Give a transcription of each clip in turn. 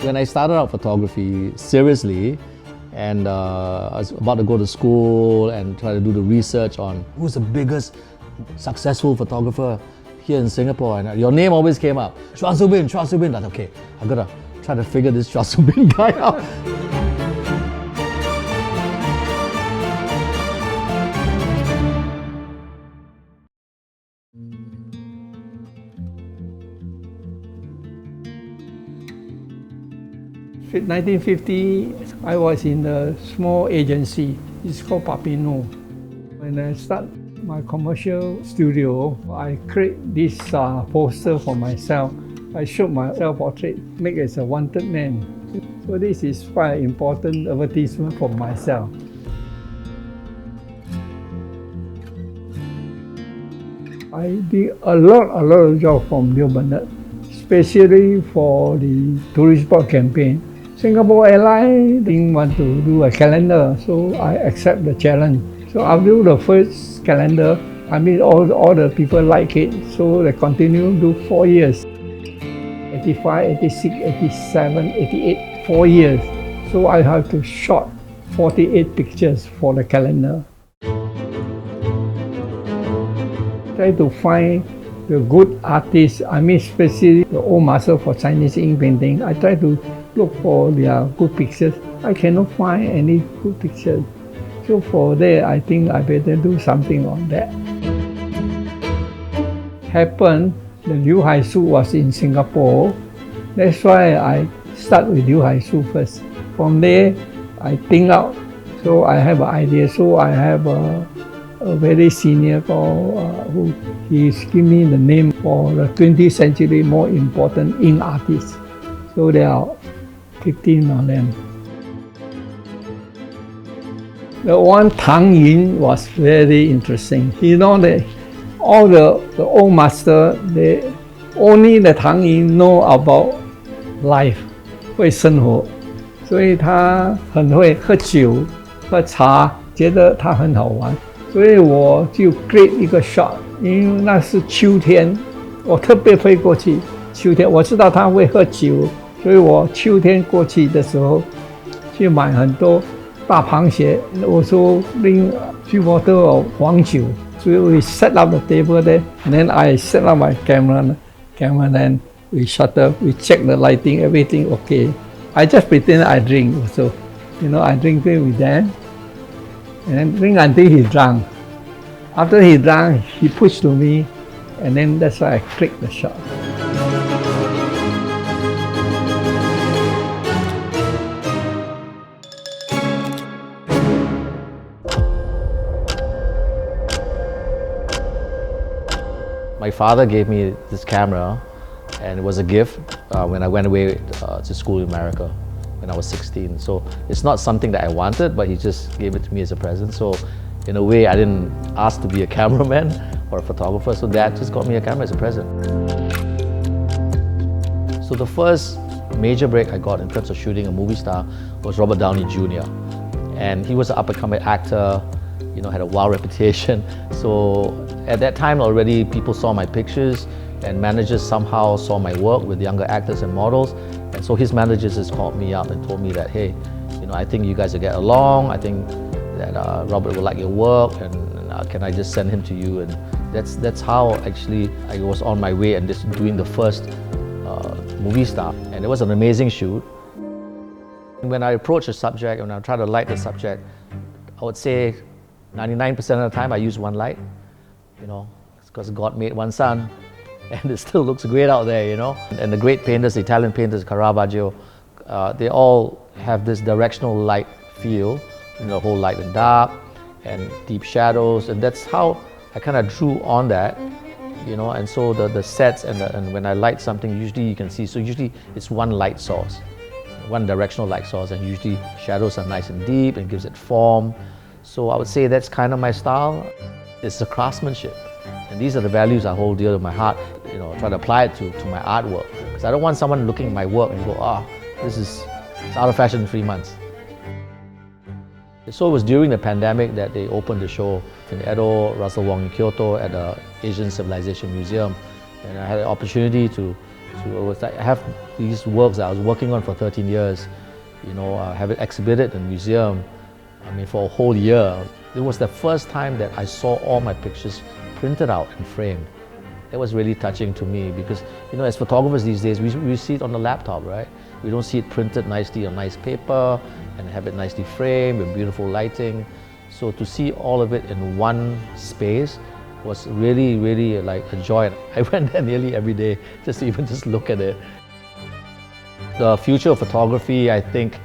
When I started out photography seriously, and I was about to go to school and try to do the research on who's the biggest successful photographer here in Singapore, and your name always came up. Chua Soo. I thought, okay, I'm gonna try to figure this Chua Soo guy out. In 1950, I was in a small agency. It's called Papino. When I start my commercial studio, I create this poster for myself. I shoot my self-portrait, make it as a wanted man. So this is quite an important advertisement for myself. I did a lot of job from Illuminate, especially for the tourist board campaign. Singapore Airlines didn't want to do a calendar, so I accept the challenge. So I'll do the first calendar. I mean, all the people like it, so they continue to do 4 years. 85, 86, 87, 88, 4 years. So I have to shot 48 pictures for the calendar. Try to find the good artists, I mean especially the old master for Chinese ink painting. I try to look for their good pictures. I cannot find any good pictures. So for that, I think I better do something on that. Happened, the Liu Haisu was in Singapore. That's why I start with Liu Haisu first. From there, I think out. So I have an idea. So I have a very senior who he's giving me the name for the 20th century more important ink artists. So there are 15 of them. The one Tang Yin was very interesting. You know that all the old master, only the Tang Yin know about life, 会生活，所以他很会喝酒、喝茶，觉得他很好玩，所以我就 create 一个 shot， 因为那是秋天，我特别飞过去。秋天我知道他会喝酒，所以我秋天过去的时候，去买很多大螃蟹。我说拎去我都有黄酒，所以 we set up the table there, and then I set up my camera, then we shut up, we check the lighting, everything okay. I just pretend I drink also, I drink with them, and then drink until he drunk. After he drunk, he pushed to me, and then that's why I click the shot. My father gave me this camera, and it was a gift when I went away to school in America when I was 16. So it's not something that I wanted, but he just gave it to me as a present. So in a way, I didn't ask to be a cameraman or a photographer, so Dad just got me a camera as a present. So the first major break I got in terms of shooting a movie star was Robert Downey Jr. And he was an up-and-coming actor, had a wild reputation. So at that time already, people saw my pictures, and managers somehow saw my work with younger actors and models. And so his managers just called me up and told me that, hey, I think you guys will get along. I think that Robert will like your work, and can I just send him to you? And that's how actually I was on my way and just doing the first movie star. And it was an amazing shoot. When I approach a subject, when I try to light the subject, I would say 99% of the time I use one light. It's because God made one sun, and it still looks great out there, And the great painters, the Italian painters, Caravaggio, they all have this directional light feel, the whole light and dark and deep shadows, and that's how I kind of drew on that, and so the sets and when I light something, usually you can see, so usually it's one light source, one directional light source, and usually shadows are nice and deep and gives it form. So I would say that's kind of my style. It's the craftsmanship, and these are the values I hold dear to my heart. Try to apply it to my artwork, because I don't want someone looking at my work and go, it's out of fashion in 3 months. So it was during the pandemic that they opened the show in Edo, Russel Wong in Kyoto at the Asian Civilization Museum, and I had the opportunity to So I have these works that I was working on for 13 years. I have it exhibited in the museum. For a whole year. It was the first time that I saw all my pictures printed out and framed. That was really touching to me because, as photographers these days, we see it on the laptop, right? We don't see it printed nicely on nice paper and have it nicely framed with beautiful lighting. So to see all of it in one space was really, really like a joy. I went there nearly every day just to even just look at it. The future of photography, I think,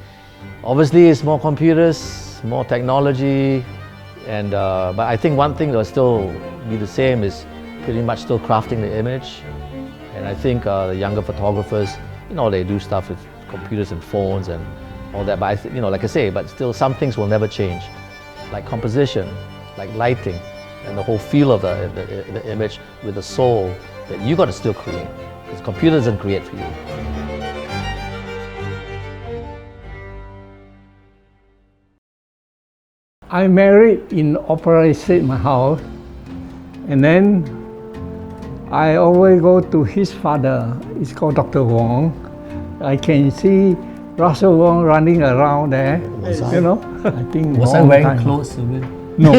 obviously is more computers, more technology, and but I think one thing that will still be the same is pretty much still crafting the image. And I think the younger photographers, they do stuff with computers and phones and all that. But I think, like I say, but still some things will never change, like composition, like lighting, and the whole feel of the image with the soul that you got to still create, because computer doesn't create for you. I married in opposite my house, and then I always go to his father. It's called Dr. Wong. I can see Russel Wong running around there. I think was I wearing clothes to it? No.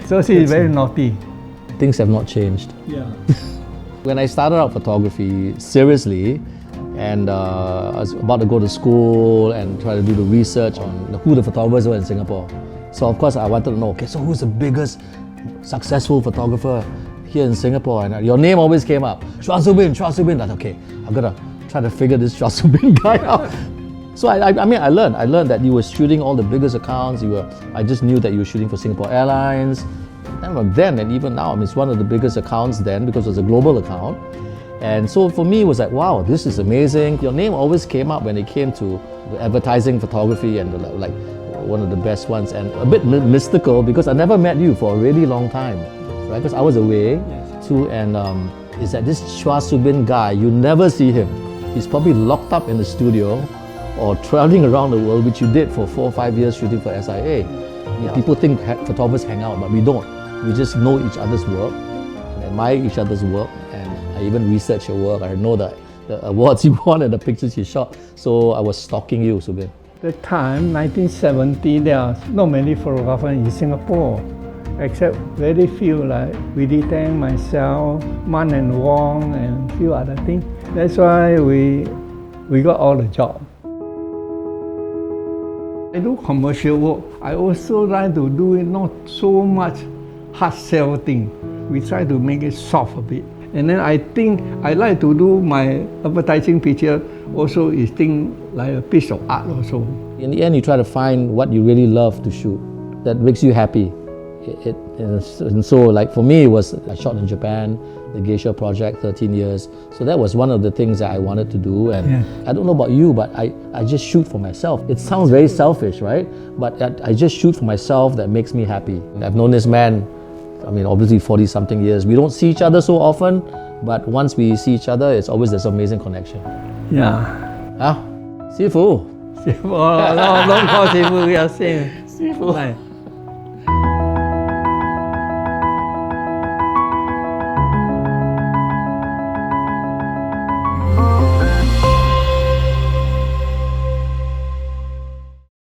So she's very naughty. Things have not changed. Yeah. When I started out photography seriously, and I was about to go to school and try to do the research on who the photographers were in Singapore. So of course I wanted to know, okay, so who's the biggest successful photographer here in Singapore? And your name always came up, Chua Soo. That's okay, I'm gonna try to figure this Chua Soo guy out. So I learned that you were shooting all the biggest accounts. I just knew that you were shooting for Singapore Airlines. And from then and even now, it's one of the biggest accounts then because it was a global account. And so for me, it was like, wow, this is amazing. Your name always came up when it came to advertising photography and like one of the best ones, and a bit mystical because I never met you for a really long time, right? Because I was away too, and it's that this Chua Soo guy, you never see him. He's probably locked up in the studio or traveling around the world, which you did for 4 or 5 years shooting for SIA. People think photographers hang out, but we don't. We just know each other's work and admire each other's work. I even researched your work. I know the awards you won and the pictures you shot. So I was stalking you, Soo Bin. The time, 1970, there are not many photographers in Singapore, except very few like Willie Tang, myself, Man and Wong, and a few other things. That's why we got all the job. I do commercial work. I also try to do it not so much hard sell thing. We try to make it soft a bit. And then I think I like to do my advertising picture also is thing like a piece of art also. In the end, you try to find what you really love to shoot that makes you happy. And so like for me, I shot in Japan, the Geisha project, 13 years. So that was one of the things that I wanted to do. And I don't know about you, but I just shoot for myself. It sounds very selfish, right? But I just shoot for myself that makes me happy. I've known this man, obviously 40 something years. We don't see each other so often, but once we see each other, it's always this amazing connection. Yeah. Sifu. Sifu, long call Sifu, yeah, same. Sifu.